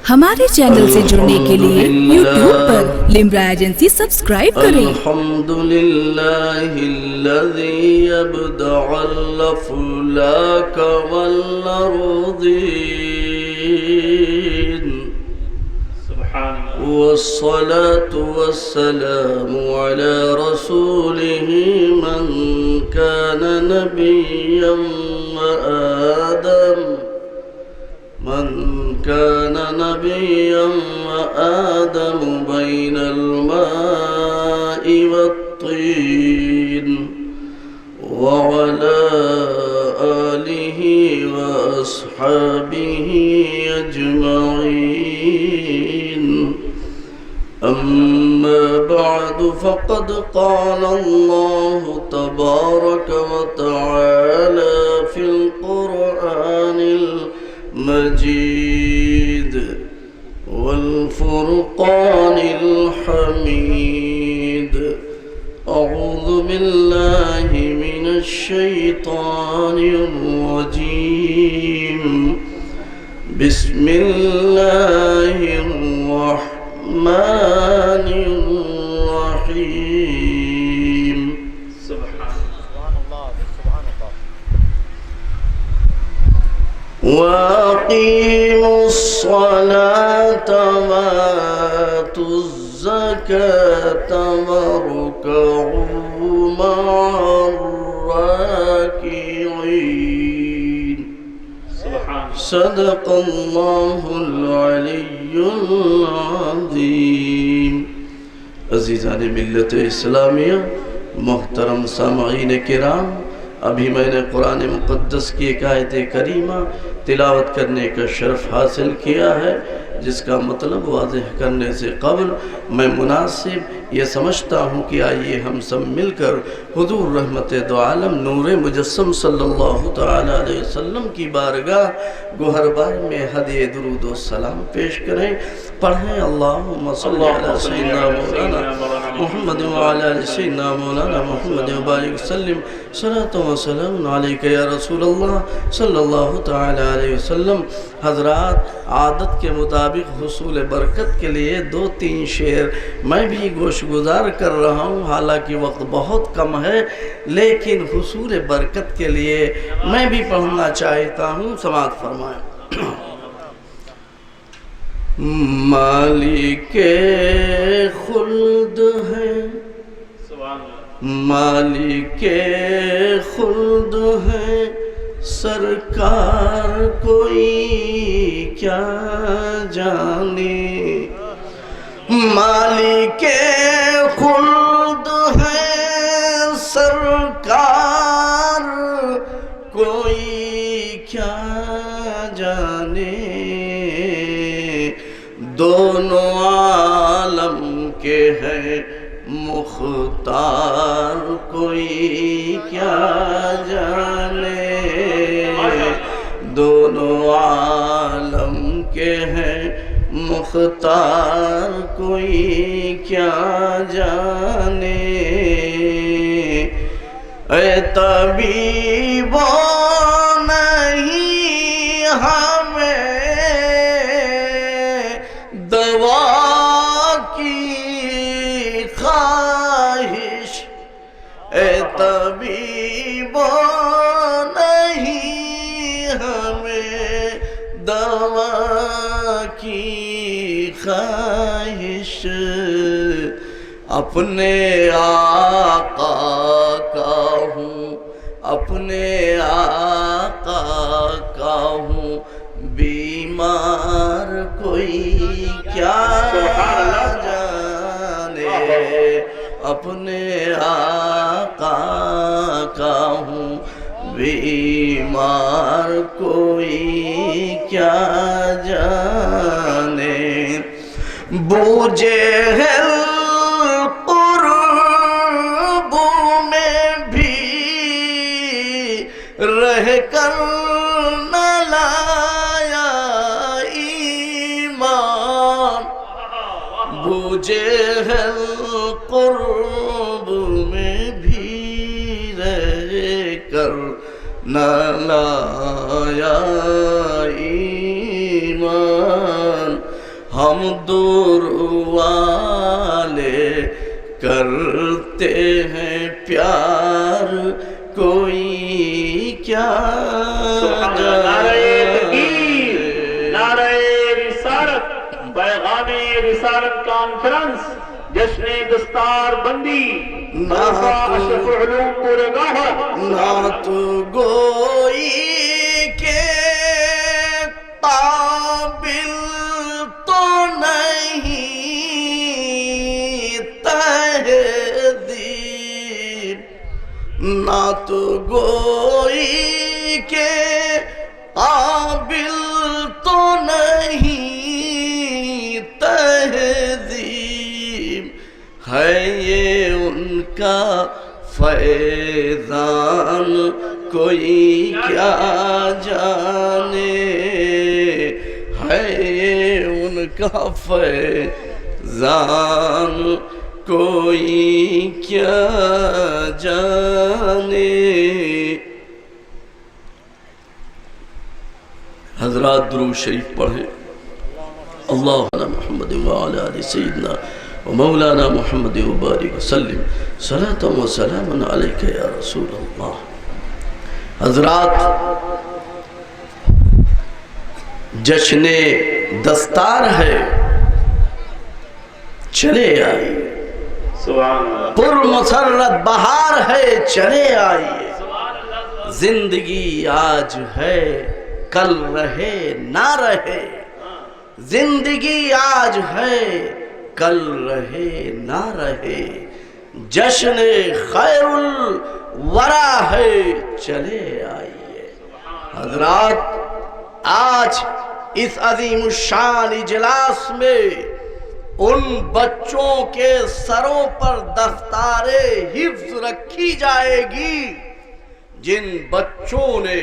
ہمارے چینل سے جڑنے کے لیے یوٹیوب پر لمرا ایجنسی سبسکرائب کریں۔ الحمدللہ الذی یبدع الافلاک والارضین والصلاة والسلام على رسوله من كان نبيا وآدم بين الماء والطين وعلى آله وأصحابه أجمعين أما بعد فقد قال الله تبارك وتعالى في القرآن المجيد والفرقان الحميد أعوذ بالله من الشيطان الرجيم بسم الله الرحمن الرحيم وَأَقِيمُوا الصَّلَاةَ وَآتُوا الزَّكَاةَ وَارْكَعُوا مَعَ الرَّاكِعِينَ صدق اللہ العلی العظیم۔ عزیزان ملت اسلامیہ، محترم سامعین کرام، ابھی میں نے قرآن مقدس کی ایک آیت کریمہ تلاوت کرنے کا شرف حاصل کیا ہے، جس کا مطلب واضح کرنے سے قبل میں مناسب یہ سمجھتا ہوں کہ آئیے ہم سب مل کر حضور رحمت دو عالم نور مجسم صلی اللہ تعالیٰ علیہ وسلم کی بارگاہ گوہربار میں ہدیہ درود و سلام پیش کریں۔ پڑھیں اللہم صلی علی سیدنا مولانا محمد وعلی آل سیدنا مولانا محمد وبارک وسلم صلاۃ و سلام علیک یا رسول اللہ صلی اللہ تعالی علیہ وسلم۔ حضرات، عادت کے مطابق حصول برکت کے لیے 2-3 شعر میں بھی گوش گزار کر رہا ہوں، حالانکہ وقت بہت کم ہے، لیکن حصول برکت کے لیے میں بھی پڑھنا چاہتا ہوں، سماعت فرمائیں۔ مالک خلد ہے، مالک خلد ہے، سرکار کوئی کیا جانے۔ مالک خلد ہے، سرکار کوئی کیا جانے۔ دونوں عالم کے ہیں مختار کوئی کیا جانے۔ دونوں عالم کے ہیں مختار کوئی کیا جانے۔ اے طبیب نہیں ہمیں دوا کی خواہش، اے طبیب نہیں ہمیں دوا کی خواہش۔ اپنے آقا کا ہوں، اپنے آقا کا ہوں، بیمار کوئی کیا جانے۔ اپنے آقا کا ہوں، بیمار کوئی کیا جانے۔ بوجھل قرب میں بھی رہ کر نہ لایا ایمان۔ بوجھل قرب میں بھی رہ کر نہ لایا ایمان۔ ہم دور والے کرتے ہیں پیار کوئی کیا نعرہ تکبیر، نعرہ رسالت، پیغام رسالت کانفرنس، جشن دستار بندی، طلبہ اشرف علوم پورے گاہر، نعت گوئی کے قابل تو نہیں تہذیب، نعت گوئی کے قابل تو نہیں تہذیب، ہے یہ ان کا فیضان کوئی کیا جانے، ہے یہ ان کا فیضان کوئی کیا جانے۔ حضرات درود شریف پڑھیں۔ اللہم محمد وعلی آل سیدنا ومولانا محمد وبارک وسلم صلاۃ و سلام علیک یا رسول اللہ۔ حضرات، جشن دستار ہے، چلے آئیے، سبحان اللہ، پر مسرت بہار ہے، چلے آئیے، زندگی آج ہے کل رہے نہ رہے، زندگی آج ہے کل رہے نہ رہے، جشن خیر الورا ہے، چلے آئیے۔ حضرات، آج اس عظیم الشان اجلاس میں ان بچوں کے سروں پر دستار حفظ رکھی جائے گی جن بچوں نے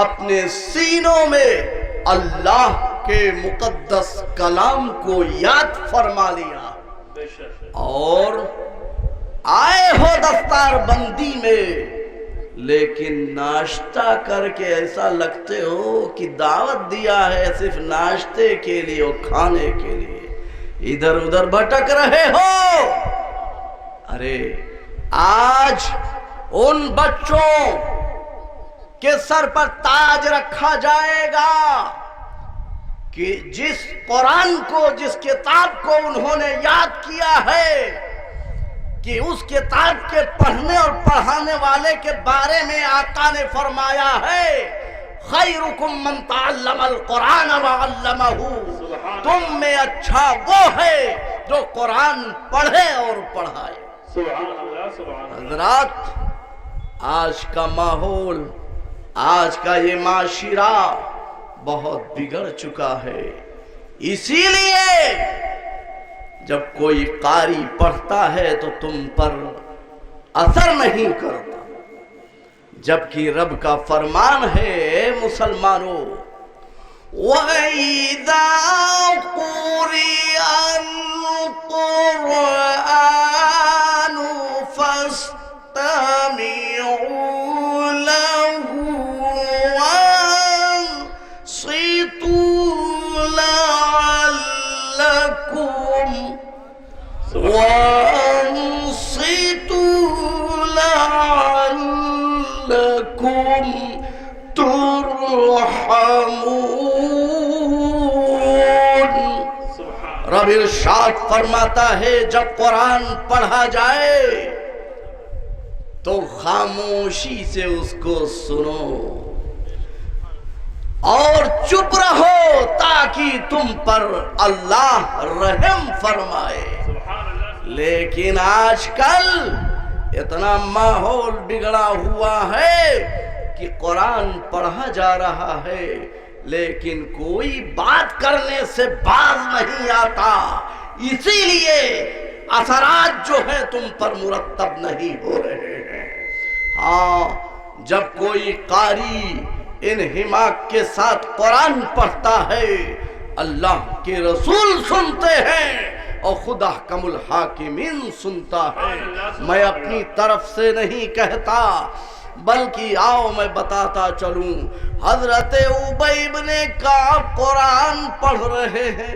اپنے سینوں میں اللہ کے مقدس کلام کو یاد فرما لیا اور آئے ہو دستار بندی میں، لیکن ناشتہ کر کے ایسا لگتے ہو کہ دعوت دیا ہے صرف ناشتے کے لیے اور کھانے کے لیے، ادھر ادھر بھٹک رہے ہو۔ ارے آج ان بچوں کے سر پر تاج رکھا جائے گا کہ جس قرآن کو، جس کتاب کو انہوں نے یاد کیا ہے، کہ اس کتاب کے پڑھنے اور پڑھانے والے کے بارے میں آقا نے فرمایا ہے خیرکم من تعلم القرآن وعلمہ، تم میں اچھا وہ ہے جو قرآن پڑھے اور پڑھائے۔ سبحان اللہ، سبحان اللہ۔ حضرات، آج کا ماحول، آج کا یہ معاشرہ بہت بگڑ چکا ہے، اسی لیے جب کوئی قاری پڑھتا ہے تو تم پر اثر نہیں کرتا، جبکہ رب کا فرمان ہے مسلمانوں وَإِذَا قُرِئَ الْقُرْآنُ فَاسْتَمِعُوا لَهُ وَأَنصِتُوا لَعَلَّكُمْ ترحمون۔ رب ارشاد فرماتا ہے جب قرآن پڑھا جائے تو خاموشی سے اس کو سنو اور چپ رہو تاکہ تم پر اللہ رحم فرمائے۔ لیکن آج کل اتنا ماحول بگڑا ہوا ہے کہ قرآن پڑھا جا رہا ہے لیکن کوئی بات کرنے سے باز نہیں آتا، اسی لیے اثرات جو ہیں تم پر مرتب نہیں ہو رہے ہیں۔ ہاں، جب کوئی قاری انہماک کے ساتھ قرآن پڑھتا ہے، اللہ کے رسول سنتے ہیں اور خدا احکم الحاکمین سنتا ہے۔ میں اپنی طرف سے نہیں کہتا بلکہ آؤ میں بتاتا چلوں، حضرت ابی بن کعب قرآن پڑھ رہے ہیں،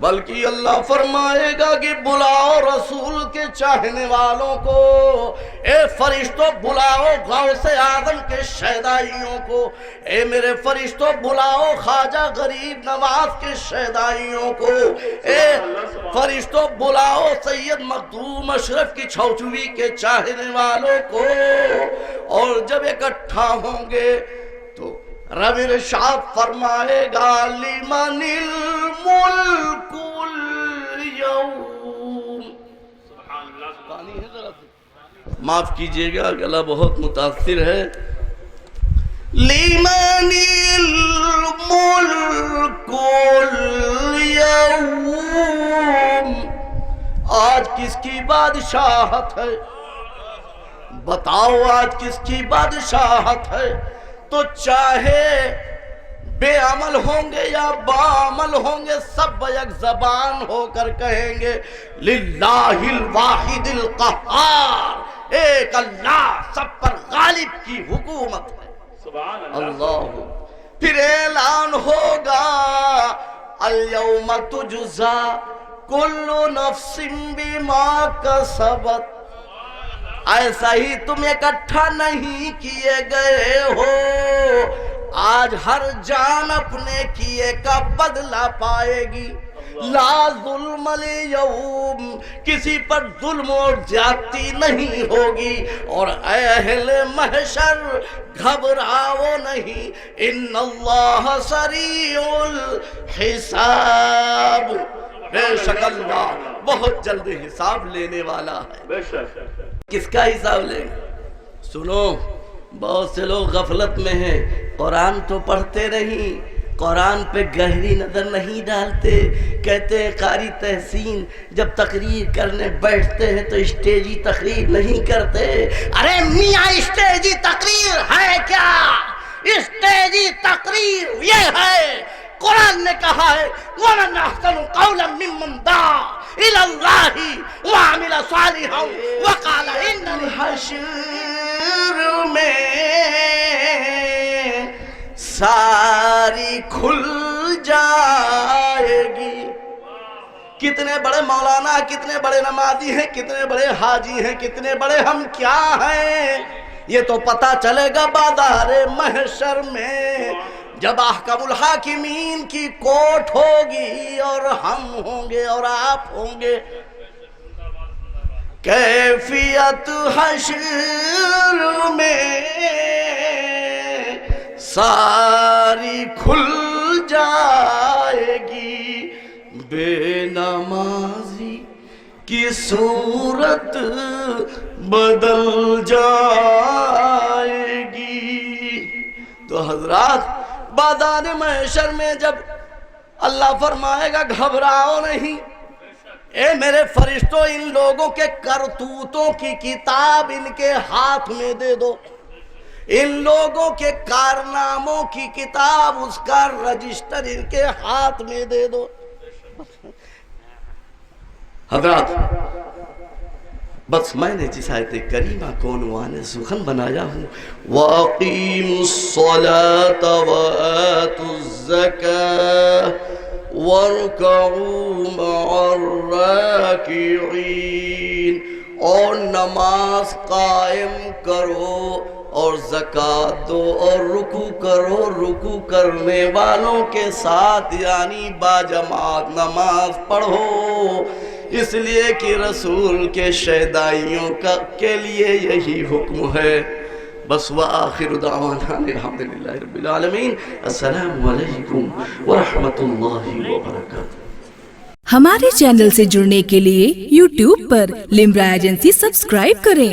بلکہ اللہ فرمائے گا کہ بلاؤ رسول کے چاہنے والوں کو، اے فرشتوں بلاؤ غوث اعظم کے شیدائیوں کو، اے میرے فرشتوں بلاؤ خواجہ غریب نواز کے شیدائیوں کو، اے فرشتوں بلاؤ سید مخدوم اشرف کی چھوچوی کے چاہنے والوں کو۔ اور جب اکٹھا ہوں گے تو رب ارشاد فرمائے گا لمن الملک اليوم۔ پانی ہے ذرا معاف کیجئے گا، گلا بہت متاثر ہے۔ لمن الملک اليوم، آج کس کی بادشاہت ہے؟ بتاؤ آج کس کی بادشاہت ہے؟ تو چاہے بے عمل ہوں گے یا باعمل ہوں گے، سب یک زبان ہو کر کہیں گے للہ الواحد القہار، ایک اللہ سب پر غالب کی حکومت ہے۔ سبحان اللہ پھر اعلان ہوگا الیوم تجزا کل نفس بما کسبت۔ ایسا ہی تم اکٹھا نہیں کیے گئے ہو، آج ہر جان اپنے کیے کا بدلہ پائے گی۔ لا ظلم اليوم، کسی پر ظلم اور زیادتی نہیں ہوگی۔ اور اے اہل محشر گھبراؤ نہیں، ان اللہ سریع الحساب، بے شک اللہ بہت جلد حساب لینے والا ہے۔ بے شک کس کا حساب لیں گے؟ سنو، بہت سے لوگ غفلت میں ہیں، قرآن تو پڑھتے نہیں، قرآن پہ گہری نظر نہیں ڈالتے، کہتے ہیں قاری تحسین جب تقریر کرنے بیٹھتے ہیں تو اسٹیجی تقریر نہیں کرتے۔ ارے میاں اسٹیجی تقریر ہے کیا؟ اسٹیجی تقریر یہ ہے، قرآن نے کہا ہے وَمَنْ أَحْسَنُ قَوْلًا مِّمَّنْ دَعَا إِلَى اللَّهِ وَعَمِلَ صَالِحًا وَقَالَ إِنَّنِي حشر میں ساری کھل جائے گی۔ کتنے بڑے مولانا، کتنے بڑے نمازی ہیں، کتنے بڑے حاجی ہیں، کتنے بڑے ہم کیا ہیں، یہ تو پتہ چلے گا بازار محشر میں، جب احکم الحاکمین کی کوٹ ہوگی اور ہم ہوں گے اور آپ ہوں گے۔ کیفیت حشر میں ساری کھل جائے گی، بے نمازی کی صورت بدل جائے گی۔ تو حضرات بازار محشر میں جب اللہ فرمائے گا گھبراؤ نہیں، اے میرے فرشتوں ان لوگوں کے کرتوتوں کی کتاب ان کے ہاتھ میں دے دو، ان لوگوں کے کارناموں کی کتاب اس کا رجسٹر ان کے ہاتھ میں دے دو۔ حضرات بس میں نے جس آیت کریمہ کو عنوان سخن بنایا ہوں وَأَقِيمُوا الصَّلَاةَ وَآتُوا الزَّكَاةَ وَارْكَعُوا مَعَ الرَّاكِعِينَ، اور نماز قائم کرو اور زکوٰۃ دو اور رکوع کرو، رکوع کرنے والوں کے ساتھ، یعنی باجماعت نماز پڑھو، اس لیے کہ رسول کے شیدائیوں کے لیے یہی حکم ہے۔ بس وآخر دعوانا الحمدللہ رب العالمین۔ السلام علیکم ورحمۃ اللہ وبرکاتہ۔ ہمارے چینل سے جڑنے کے لیے YouTube پر لمرا ایجنسی سبسکرائب کریں۔